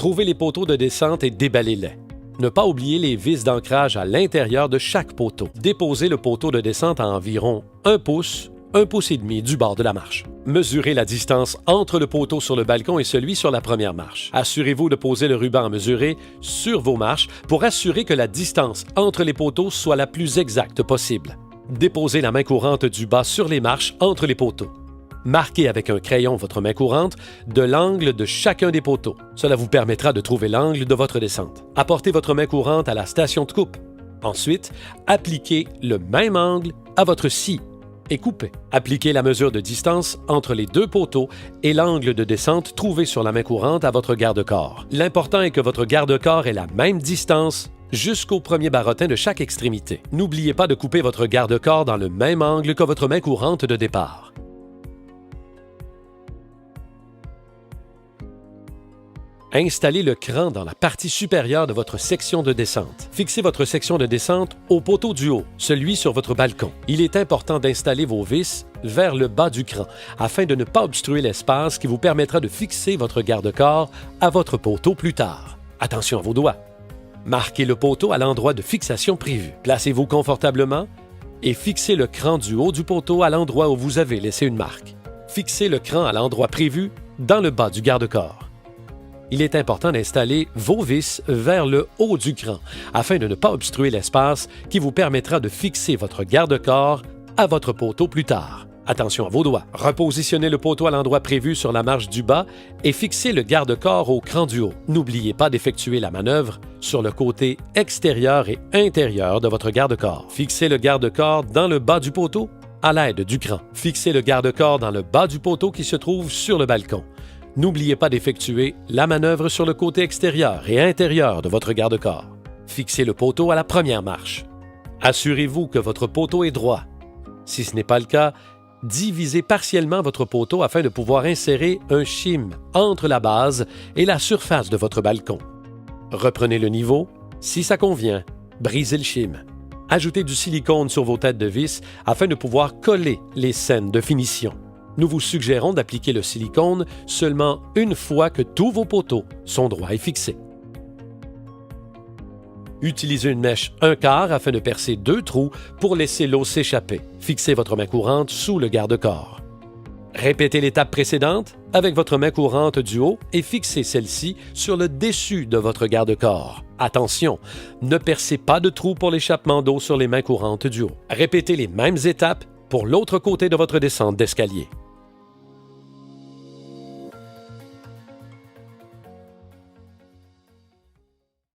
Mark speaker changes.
Speaker 1: Trouvez les poteaux de descente et déballez-les. Ne pas oublier les vis d'ancrage à l'intérieur de chaque poteau. Déposez le poteau de descente à environ 1 pouce et demi du bord de la marche. Mesurez la distance entre le poteau sur le balcon et celui sur la première marche. Assurez-vous de poser le ruban à mesurer sur vos marches pour assurer que la distance entre les poteaux soit la plus exacte possible. Déposez la main courante du bas sur les marches entre les poteaux. Marquez avec un crayon votre main courante de l'angle de chacun des poteaux. Cela vous permettra de trouver l'angle de votre descente. Apportez votre main courante à la station de coupe. Ensuite, appliquez le même angle à votre scie et coupez. Appliquez la mesure de distance entre les deux poteaux et l'angle de descente trouvé sur la main courante à votre garde-corps. L'important est que votre garde-corps ait la même distance jusqu'au premier baratin de chaque extrémité. N'oubliez pas de couper votre garde-corps dans le même angle que votre main courante de départ. Installez le cran dans la partie supérieure de votre section de descente. Fixez votre section de descente au poteau du haut, celui sur votre balcon. Il est important d'installer vos vis vers le bas du cran afin de ne pas obstruer l'espace qui vous permettra de fixer votre garde-corps à votre poteau plus tard. Attention à vos doigts. Marquez le poteau à l'endroit de fixation prévu. Placez-vous confortablement et fixez le cran du haut du poteau à l'endroit où vous avez laissé une marque. Fixez le cran à l'endroit prévu dans le bas du garde-corps. Il est important d'installer vos vis vers le haut du cran afin de ne pas obstruer l'espace qui vous permettra de fixer votre garde-corps à votre poteau plus tard. Attention à vos doigts. Repositionnez le poteau à l'endroit prévu sur la marche du bas et fixez le garde-corps au cran du haut. N'oubliez pas d'effectuer la manœuvre sur le côté extérieur et intérieur de votre garde-corps. Fixez le garde-corps dans le bas du poteau à l'aide du cran. Fixez le garde-corps dans le bas du poteau qui se trouve sur le balcon. N'oubliez pas d'effectuer la manœuvre sur le côté extérieur et intérieur de votre garde-corps. Fixez le poteau à la première marche. Assurez-vous que votre poteau est droit. Si ce n'est pas le cas, divisez partiellement votre poteau afin de pouvoir insérer un shim entre la base et la surface de votre balcon. Reprenez le niveau. Si ça convient, brisez le shim. Ajoutez du silicone sur vos têtes de vis afin de pouvoir coller les scènes de finition. Nous vous suggérons d'appliquer le silicone seulement une fois que tous vos poteaux sont droits et fixés. Utilisez une mèche 1/4 afin de percer 2 trous pour laisser l'eau s'échapper. Fixez votre main courante sous le garde-corps. Répétez l'étape précédente avec votre main courante du haut et fixez celle-ci sur le dessus de votre garde-corps. Attention, ne percez pas de trous pour l'échappement d'eau sur les mains courantes du haut. Répétez les mêmes étapes pour l'autre côté de votre descente d'escalier.